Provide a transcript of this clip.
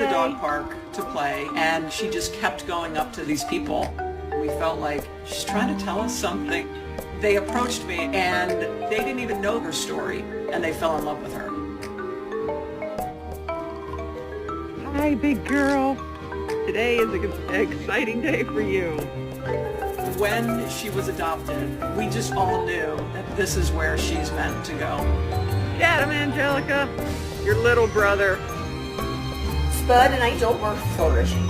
the dog park to play, and she just kept going up to these people. We felt like she's trying to tell us something. They approached me, and they didn't even know her story, and they fell in love with her. Hi, big girl. Today is an exciting day for you. When she was adopted, we just all knew that this is where she's meant to go. Get him, Angelica. Your little brother. Spud and Angel were flourishing.